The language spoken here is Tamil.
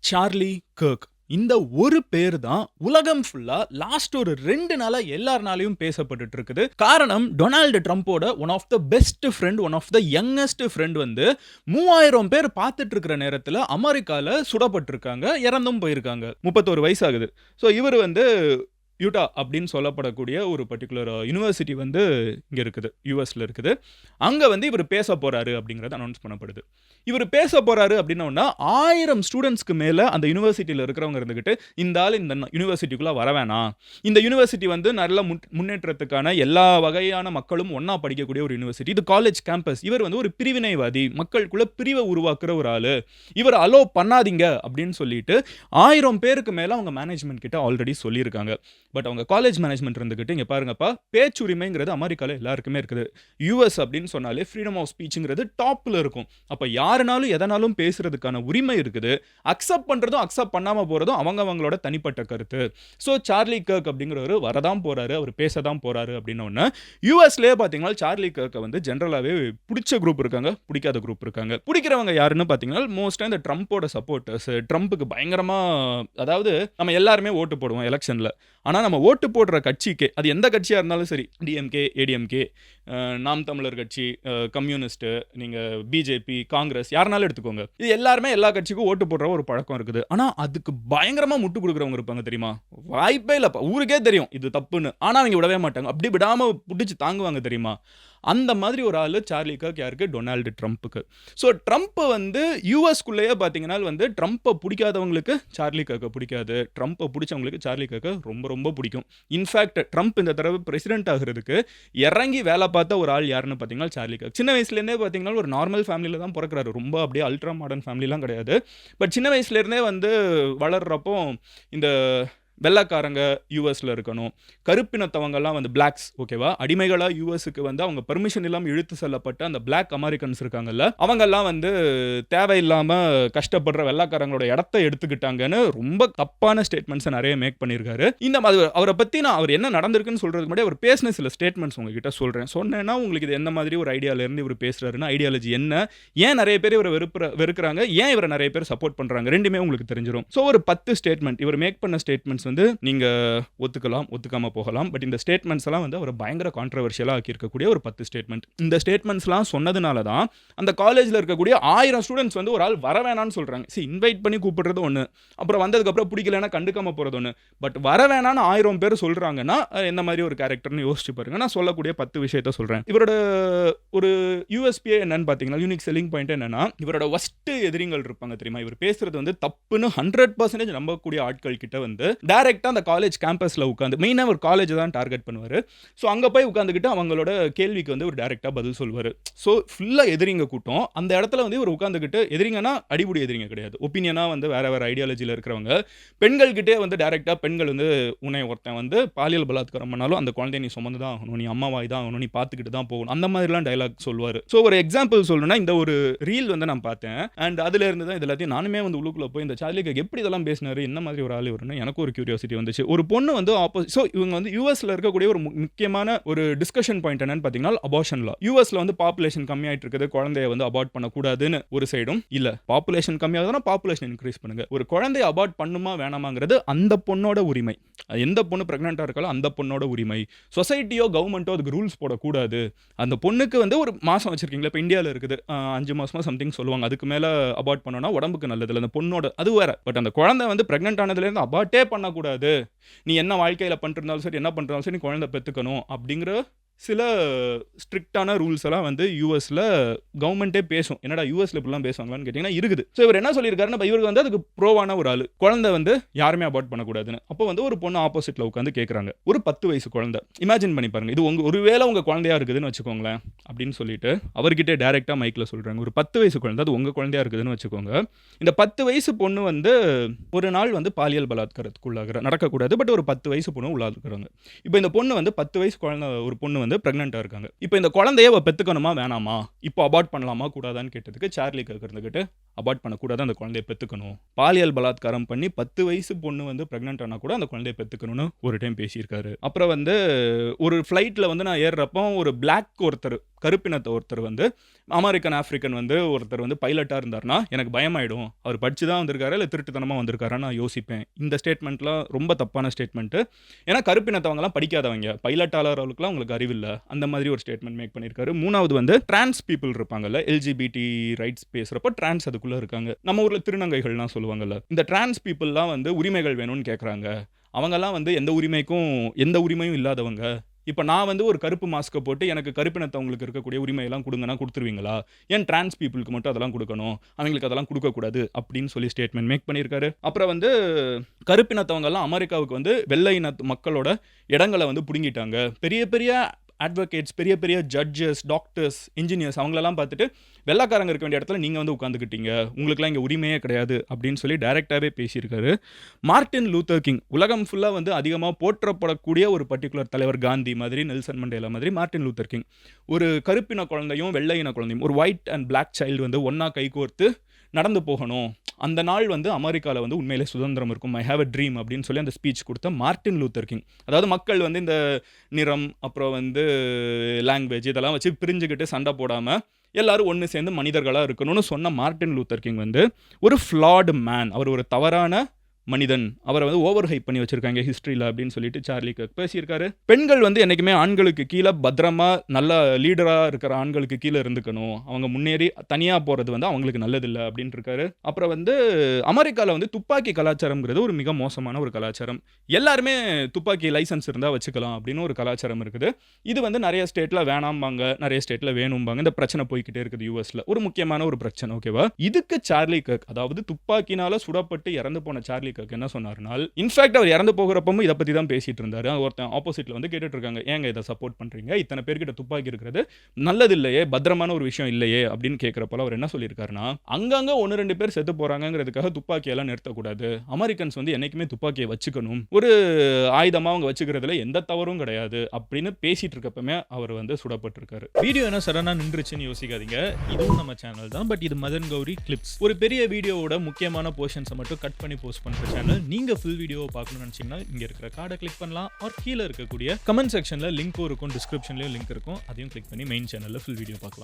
சார்லி கர்க். இந்த ஒரு பேர் தான் உலகம் ஃபுல்லா லாஸ்ட் ஒரு 2 நாளா எல்லார்னாலயும் பேசப்பட்டுட்டு இருக்குது. காரணம் டொனால்டு ட்ரம்போட one of the best friend, one of the youngest friend வந்து 3000 பேர் பார்த்துட்டு இருக்கிற நேரத்துல அமெரிக்கால சுடப்பட்டிருக்காங்க. இறந்தும் போயிருக்காங்க. 31 வயசு ஆகுது. ஸோ இவர் வந்து யூட்டா அப்படின்னு சொல்லப்படக்கூடிய ஒரு பர்ட்டிகுலர் யுனிவர்சிட்டி வந்து இங்க இருக்குது. யுஎஸ்ல இருக்குது. அங்க வந்து இவர் பேச போறாரு அப்படிங்கிறது அனௌன்ஸ் பண்ணப்படுது. இவர் பேச போறாரு அப்படின்னா 1000 ஸ்டூடெண்ட்ஸ்க்கு மேல அந்த யுனிவர்சிட்டியில இருக்கிறவங்க இருந்துகிட்டு இந்த ஆள் இந்த யுனிவர்சிட்டிக்குள்ள வர வேணாம். இந்த யுனிவர்சிட்டி வந்து நல்ல முன்னேற்றத்துக்கான எல்லா வகையான மக்களும் ஒண்ணா படிக்கக்கூடிய ஒரு யுனிவர்சிட்டி. இது காலேஜ் கேம்பஸ். இவர் வந்து ஒரு பிரிவினைவாதி. மக்களுக்குள்ள பிரிவை உருவாக்குற ஒரு ஆளு. இவர் அலோ பண்ணாதீங்க அப்படின்னு சொல்லிட்டு 1000 பேருக்கு மேல அவங்க மேனேஜ்மெண்ட் கிட்ட ஆல்ரெடி சொல்லியிருக்காங்க. பட் அவங்க காலேஜ் மேனேஜ்மெண்ட் இருந்துகிட்டு இங்க பாருங்கப்பா, பேச்சுரிமைங்கிறது அமெரிக்கால எல்லாருக்குமே இருக்குது. யுஎஸ் அப்படின்னு சொன்னாலே ஃப்ரீடம் ஆஃப் ஸ்பீச்ங்கிறது டாப்ல இருக்கும். அப்ப யாருனாலும் எதனாலும் பேசுறதுக்கான உரிமை இருக்குது. அக்செப்ட் பண்றதும் அக்செப்ட் பண்ணாம போறதும் அவங்களோட தனிப்பட்ட கருத்து. ஸோ சார்லி கர்க் அப்படிங்கிறவர் வரதான் போறாரு, அவர் பேசதான் போறாரு அப்படின்னோடனே யுஎஸ்லேயே பார்த்தீங்கன்னா சார்லி கர்க்கை வந்து ஜென்ரலாகவே பிடிச்ச குரூப் இருக்காங்க, பிடிக்காத குரூப் இருக்காங்க. பிடிக்கிறவங்க யாருன்னு பார்த்தீங்கன்னா மோஸ்ட்டாக இந்த ட்ரம்ப்போட சப்போர்ட்டர்ஸ். ட்ரம்ப்புக்கு பயங்கரமா, அதாவது நம்ம எல்லாருமே ஓட்டு போடுவோம் எலெக்ஷன்ல. ஆனால் நம்ம ஓட்டு போடுற கட்சிக்கு, அது எந்த கட்சியாக இருந்தாலும் சரி, டிஎம்கே, ஏடிஎம்கே, நாம் தமிழர் கட்சி, கம்யூனிஸ்ட், நீங்கள் பிஜேபி, காங்கிரஸ், யாருனாலும் எடுத்துக்கோங்க. இது எல்லாருமே எல்லா கட்சிக்கும் ஓட்டு போடுற ஒரு பழக்கம் இருக்குது. ஆனால் அதுக்கு பயங்கரமாக முட்டு கொடுக்குறவங்க இருப்பாங்க தெரியுமா? வாய்ப்பே இல்லைப்பா, ஊருக்கே தெரியும் இது தப்புன்னு. ஆனால் அவங்க விடவே மாட்டாங்க. அப்படி விடாமல் பிடிச்சி தாங்குவாங்க தெரியுமா? அந்த மாதிரி ஒரு ஆளு சார்லி கர்க் யாருக்கு? டொனால்டு ட்ரம்ப்புக்கு. ஸோ ட்ரம்ப் வந்து யூஎஸ்குள்ளேயே பார்த்தீங்கன்னா வந்து ட்ரம்ப்பை பிடிக்காதவங்களுக்கு சார்லி கர்க்கை பிடிக்காது. ட்ரம்ப்பை பிடிச்சவங்களுக்கு சார்லி கர்க்கை ரொம்ப ரொம்ப பிடிக்கும். இன்ஃபேக்ட் ட்ரம்ப் இந்த தடவை பிரசிடென்ட் ஆகிறதுக்கு இறங்கி வேலை பார்த்த ஒரு ஆள் யாருன்னு பார்த்தீங்கன்னா சார்லி கர்க். சின்ன வயசுலேருந்தே பார்த்தீங்கன்னா ஒரு நார்மல் ஃபேமிலியில் தான் பிறக்கிறாரு. ரொம்ப அப்படியே அல்ட்ரா மாடர்ன் ஃபேமிலிலாம் கிடையாது. பட் சின்ன வயசுலேருந்தே வந்து வளர்றப்போ இந்த வெள்ளைக்காரங்க யூஎஸ்ல இருக்கணும், கருப்பினத்தவங்கலாம் வந்து பிளாக்ஸ், ஓகேவா, அடிமைகளா யூஎஸ்க்கு வந்து அவங்க பெர்மிஷன் இல்லாமல் இழுத்து செல்லப்பட்ட அந்த பிளாக் அமெரிக்கன்ஸ் இருக்காங்கல்ல, அவங்கெல்லாம் வந்து தேவையில்லாம கஷ்டப்படுற வெள்ளைக்காரங்களோட இடத்த எடுத்துக்கிட்டாங்கன்னு ரொம்ப தப்பான ஸ்டேட்மெண்ட்ஸை நிறைய மேக் பண்ணியிருக்காரு. இந்த மாதிரி அவரை பற்றி நான் அவர் என்ன நடந்திருக்குன்னு சொல்றதுக்கு முன்னாடி அவர் பேசின சில ஸ்டேட்மெண்ட்ஸ் உங்ககிட்ட சொல்றேன். சொன்னேன்னா உங்களுக்கு இது எந்த மாதிரி ஒரு ஐடியாவிலேருந்து இவர் பேசுறாருன்னா, ஐடியாலஜி என்ன, ஏன் நிறைய பேர் இவரை வெறுக்கிறாங்க, ஏன் இவரை நிறைய பேர் சப்போர்ட் பண்றாங்க, ரெண்டுமே உங்களுக்கு தெரிஞ்சிடும். ஸோ ஒரு 10 ஸ்டேட்மெண்ட் இவர் மேக் பண்ண ஸ்டேட்மெண்ட்ஸ் வந்து நீங்க ஒத்துக்கலாம், ஒத்துக்காம போகலாம். பட் இந்த ஸ்டேட்மெண்ட்ஸ் எல்லாம் வந்து அவர் பயங்கர கான்ட்ரோவர்ஷியலா ஆக்கி இருக்கக்கூடிய ஒரு 10 ஸ்டேட்மெண்ட். இந்த ஸ்டேட்மெண்ட்ஸ்லாம் சொன்னதுனால தான் அந்த காலேஜ்ல இருக்கக்கூடிய 1000 ஸ்டூடெண்ட்ஸ் வந்து ஒரு ஆள் வர வேணாம்னு சொல்றாங்க. இன்வைட் பண்ணி கூப்பிடுறது ஒன்று, அப்புறம் வந்ததுக்கு அப்புறம் பிடிக்கலன்னா கண்டுக்காம போறது ஒன்று. பட் வர வேணான்னு 1000 பேர் சொல்றாங்கன்னா எந்த மாதிரி ஒரு கேரக்டர்னு யோசிச்சு பாருங்க. நான் சொல்லக்கூடிய 10 விஷயத்த சொல்றேன். இவரோட ஒரு யூஎஸ்பிஏ என்னன்னு பாத்தீங்கன்னா, யூனிக் செல்லிங் பாயிண்ட் என்னன்னா, இவரோட வஸ்ட் எதிரிகள் இருப்பாங்க தெரியுமா? இவர் பேசுறது வந்து தப்புன்னு 100% நம்பக்கூடிய ஆட்கள் கிட்ட வந்து டைரக்டா அந்த காலேஜ் கேம்பஸ்ல உட்கார்ந்து, மெயினா ஒரு காலேஜ் தான் டார்கெட் பண்ணுவாரு. ஸோ அங்க போய் உட்கார்ந்துகிட்டு அவங்களோட கேள்விக்கு வந்து ஒரு டைரக்டா பதில் சொல்வாரு. ஸோ ஃபுல்லா எதிரிங்க கூட்டம். அந்த இடத்துல வந்து இவர் உட்கார்ந்துகிட்டு, எதிரிங்கன்னா அடிபுடி எதிரிங்க கிடையாது, ஒப்பீனியனா வந்து வேற வேற ஐடியாலஜில இருக்கிறவங்க, பெண்கள் கிட்டே வந்து டைரக்டா பெண்கள் வந்து உன்னை ஒருத்தன் வந்து பாலியல் பலாத்காரம் பண்ணாலும் அந்த குழந்தைய நீ சுமந்து தான் ஆகணும், நீ அம்மாவாய் தான் ஆகணும், நீ பார்த்துக்கிட்டு தான் போகணும், அந்த மாதிரிலாம் டைலாக் சொல்வாரு. ஸோ ஒரு எக்ஸாம்பிள் சொல்லணும்னா, இந்த ஒரு ரீல் வந்து நான் பார்த்தேன். அண்ட் அதுல இருந்து தான் இது எல்லாத்தையும் நானுமே வந்து உள்ளுக்குள்ள போய் இந்த சார்லி கர்க் எப்படி இதெல்லாம் பேசினாரு, என்ன மாதிரி ஒரு ஆள் இவருன்னு எனக்கு ஒரு கியூரியாசிட்டி வந்துச்சு. ஒரு பொண்ணு வந்து ஸோ இவங்க வந்து யூஎஸ்ல இருக்கக்கூடிய ஒரு முக்கியமான ஒரு டிஸ்கஷன் பாயிண்ட் என்னன்னு பார்த்தீங்கன்னா அபார்ஷன் லா. யூஎஸ்ல வந்து பாப்புலேஷன் கம்மியாயிட்டு இருக்குது, குழந்தைய வந்து அபார்ட் பண்ணக்கூடாதுன்னு ஒரு சைடும், இல்ல பாப்புலேஷன் கம்மியாகுதுன்னா பாப்புலேஷன் இன்க்ரீஸ் பண்ணுங்க, ஒரு குழந்தைய அபார்ட் பண்ணுமா வேணாமாங்கிறது அந்த பொண்ணோட உரிமை. எந்த பொண்ணு பிரெக்னெண்டா இருக்காலும் அந்த பொண்ணோட உரிமை. சொசைட்டியோ கவர்மெண்ட்டோ அதுக்கு ரூல்ஸ் போடக்கூடாது. அந்த பொண்ணுக்கு வந்து ஒரு மாசம் வச்சிருக்கீங்களா, இப்போ இந்தியாவில் இருக்குது 5 மாசமா சம்திங் சொல்லுவாங்க, அதுக்கு மேல அபார்ட் பண்ணோம்னா உடம்புக்கு நல்லது இல்லை, அந்த பொண்ணோட அது வேற. பட் அந்த குழந்தை வந்து பிரெக்னென்ட் ஆனதுலேருந்து அபார்ட்டே பண்ணக்கூடாது, நீ என்ன வாழ்க்கையில் பண்ணிருந்தாலும் சரி, என்ன பண்ணுறாலும் சரி, நீ குழந்தை பெற்றுக்கணும் அப்படிங்கிற சில ஸ்ட்ரிக்டான ரூல்ஸ் எல்லாம் வந்து யூஎஸ்ல கவர்மெண்ட்டே பேசும். என்னடா யூஎஸ்ல இப்படிலாம் பேசுவாங்களான்னு கேட்டிங்கன்னா இருக்குது. ஸோ இவர் என்ன சொல்லியிருக்காருன்னா, இவருக்கு வந்து அதுக்கு ப்ரோவான ஒரு ஆள், குழந்தை வந்து யாருமே அபார்ட் பண்ணக்கூடாதுன்னு. அப்போ வந்து ஒரு பொண்ணு ஆப்போசிட்ல உட்காந்து கேட்குறாங்க, ஒரு 10 வயசு குழந்தை. இமேஜின் பண்ணி பாருங்க, இது ஒருவேளை உங்க குழந்தையா இருக்குதுன்னு வச்சுக்கோங்களேன் அப்படின்னு சொல்லிட்டு அவர்கிட்ட டைரக்டா மைக்ல சொல்றாங்க, ஒரு 10 வயசு குழந்தை, அது உங்க குழந்தையா இருக்குதுன்னு வச்சுக்கோங்க. இந்த 10 வயசு பொண்ணு வந்து ஒரு நாள் வந்து பாலியல் பலாத்காரத்துக்குள்ளாகிற, நடக்கக்கூடாது, பட் ஒரு 10 வயசு பொண்ணு உள்ளாக்குறாங்க. இப்போ இந்த பொண்ணு வந்து 10 வயசு குழந்தை, ஒரு பொண்ணு வந்து பிரெக்னெண்டா இருக்காங்க. இப்போ இந்த குழந்தைய பெத்துக்கணுமா வேணாமா, இப்போ அபார்ட் பண்ணலாமா கூடாதான்னு கேட்டதுக்கு சார்லி கர்க் இருந்துகிட்டு, அபார்ட் பண்ணக்கூடாது, அந்த குழந்தைய பெத்துக்கணும், பாலியல் பலாத்காரம் பண்ணி 10 வயசு பொண்ணு வந்து பிரெக்னென்ட் ஆனா கூட அந்த குழந்தைய பெத்துக்கணும்னு ஒரு டைம் பேசியிருக்காரு. அப்புறம் வந்து ஒரு ஃப்ளைட்ல வந்து நான் ஏறுறப்போ ஒரு பிளாக் ஒருத்தர் கருப்பினத்தை ஒருத்தர் வந்து அமெரிக்கன் ஆஃப்ரிக்கன் வந்து ஒருத்தர் வந்து பைலட்டாக இருந்தார்னா எனக்கு பயமாயிடும், அவர் படிச்சு தான் வந்திருக்காரு இல்லை திருட்டுத்தனமாக வந்திருக்காருன்னு நான் யோசிப்பேன். இந்த ஸ்டேட்மெண்ட்லாம் ரொம்ப தப்பான ஸ்டேட்மெண்ட்டு. ஏன்னா கருப்பினத்தவங்கலாம் படிக்காதவங்க, பைலட் ஆளர்களுக்குலாம் உங்களுக்கு அறிவில்லை, அந்த மாதிரி ஒரு ஸ்டேட்மெண்ட் மேக் பண்ணியிருக்காரு. மூணாவது வந்து டிரான்ஸ் பீப்புள் இருப்பாங்கல்ல, எல்ஜிபிடி ரைட்ஸ் பேசுகிறப்ப டிரான்ஸ் அதுக்குள்ளே இருக்காங்க. நம்ம ஊரில் திருநங்கைகள்லாம் சொல்லுவாங்கல்ல, இந்த டிரான்ஸ் பீப்புளெலாம் வந்து உரிமைகள் வேணும்னு கேட்குறாங்க. அவங்கெல்லாம் வந்து எந்த உரிமையும் இல்லாதவங்க. இப்போ நான் வந்து ஒரு கருப்பு மாஸ்க்கை போட்டு எனக்கு கருப்பினத்தவங்களுக்கு இருக்கக்கூடிய உரிமையெல்லாம் கொடுங்கன்னா கொடுத்துருவீங்களா? ஏன் டிரான்ஸ் பீப்புளுக்கு மட்டும் அதெல்லாம் கொடுக்கணும், அவங்களுக்கு அதெல்லாம் கொடுக்கக்கூடாது அப்படின்னு சொல்லி ஸ்டேட்மெண்ட் மேக் பண்ணியிருக்காரு. அப்புறம் வந்து கருப்பினத்தவங்கெல்லாம் அமெரிக்காவுக்கு வந்து வெள்ளை இனத்து மக்களோட இடங்களை வந்து பிடுங்கிட்டாங்க. பெரிய பெரிய அட்வொகேட்ஸ், பெரிய பெரிய ஜட்ஜஸ், டாக்டர்ஸ், இன்ஜினியர்ஸ் அவங்களெல்லாம் பார்த்துட்டு வெள்ளைக்காரங்க இருக்க வேண்டிய இடத்துல நீங்கள் வந்து உட்காந்துக்கிட்டீங்க, உங்களுக்குலாம் இங்கே உரிமையே கிடையாது அப்படின்னு சொல்லி டைரெக்டாகவே பேசியிருக்காரு. மார்ட்டின் லூத்தர் கிங் உலகம் ஃபுல்லாக வந்து அதிகமாக போற்றப்படக்கூடிய ஒரு பர்டிகுலர் தலைவர், காந்தி மாதிரி, நெல்சன் மண்டேலா மாதிரி மார்ட்டின் லூத்தர் கிங் ஒரு கருப்பின குழந்தையும் வெள்ளை இன குழந்தையும், ஒரு ஒயிட் அண்ட் பிளாக் சைல்டு வந்து ஒன்றா கைகோர்த்து நடந்து போகணும், அந்த நாள் வந்து அமெரிக்காவில் வந்து உண்மையிலே சுதந்திரம் இருக்கும், ஐ ஹேவ் அ ட்ரீம் அப்படின்னு சொல்லி அந்த ஸ்பீச் கொடுத்த மார்ட்டின் லூத்தர் கிங். அதாவது மக்கள் வந்து இந்த நிறம் அப்புறம் வந்து லாங்குவேஜ் இதெல்லாம் வச்சு பிரிஞ்சுக்கிட்டு சண்டை போடாமல் எல்லாரும் ஒன்று சேர்ந்து மனிதர்களாக இருக்கணும்னு சொன்ன மார்ட்டின் லூத்தர் கிங் வந்து ஒரு ஃப்ளாடு மேன், அவர் ஒரு தவறான மனிதன், அவரை வந்து ஓவர் ஹைப் பண்ணி வச்சிருக்காங்க ஹிஸ்ட்ரியில் அப்படின்னு சொல்லிட்டு சார்லி கர்க் பேசியிருக்காரு. பெண்கள் வந்து என்றைக்குமே ஆண்களுக்கு கீழே பத்திரமா நல்ல லீடராக இருக்கிற ஆண்களுக்கு கீழே இருந்துக்கணும், அவங்க முன்னேறி தனியாக போகிறது வந்து அவங்களுக்கு நல்லதில்லை அப்படின்னு இருக்காரு. அப்புறம் வந்து அமெரிக்காவில் வந்து துப்பாக்கி கலாச்சாரம்ங்கிறது ஒரு மிக மோசமான ஒரு கலாச்சாரம். எல்லாருமே துப்பாக்கி லைசன்ஸ் இருந்தால் வச்சுக்கலாம் அப்படின்னு ஒரு கலாச்சாரம் இருக்குது. இது வந்து நிறைய ஸ்டேட்டில் வேணாம்பாங்க, நிறைய ஸ்டேட்டில் வேணும்பாங்க. இந்த பிரச்சனை போய்கிட்டே இருக்குது யூஎஸில், ஒரு முக்கியமான ஒரு பிரச்சனை. ஓகேவா? இதுக்கு சார்லி கர்க், அதாவது துப்பாக்கினால சுடப்பட்டு இறந்து போன சார்லி கர்க் என்ன சொன்னார்னால், இன்ஃபேக்ட் அவர் இறந்து போகிறப்பவும் இதை பற்றி தான் பேசிட்டு இருந்தாரு. ஒருத்தன் ஆப்போசிட்ல வந்து கேட்டுட்டு இருக்காங்க, ஏங்க இதை சப்போர்ட் பண்றீங்க, இத்தனை பேர்கிட்ட துப்பாக்கி இருக்கிறது நல்லது இல்லையே, பத்திரமான ஒரு விஷயம் இல்லையே அப்படின்னு கேட்கிறப்ப அவர் என்ன சொல்லியிருக்காருன்னா, அங்கங்க 1-2 பேர் செத்து போறாங்கிறதுக்காக துப்பாக்கியெல்லாம் நிறுத்தக்கூடாது, அமெரிக்கன்ஸ் வந்து என்னைக்குமே துப்பாக்கியை வச்சுக்கணும், ஒரு ஆயுதமா அவங்க வச்சுக்கிறதுல எந்த தவறும் கிடையாது அப்படின்னு பேசிட்டு இருக்கப்பமே அவர் வந்து சுடப்பட்டிருக்காரு. வீடியோ என்ன சடனா நின்றுச்சுன்னு யோசிக்காதீங்க, இதுவும் நம்ம சேனல் தான், பட் இது மதன் கௌரி கிளிப்ஸ். ஒரு பெரிய வீடியோவோட முக்கியமான போர்ஷன்ஸை மட்டும் கட் பண்ணி போஸ்ட் பண்ற சேனல். நீங்க ஃபுல் வீடியோவை பார்க்கணும்னு நினைச்சீங்கன்னா இங்க இருக்கிற கார்டை கிளிக் பண்ணலாம், ஆர் கீழே இருக்கக்கூடிய கமெண்ட் செக்ஷன்ல லிங்க்கும் இருக்கும், டிஸ்கிரிப்ஷன்லயும் லிங்க் இருக்கும், அதையும் கிளிக் பண்ணி மெயின் சேனல்ல ஃபுல் வீடியோ பார்க்கலாம்.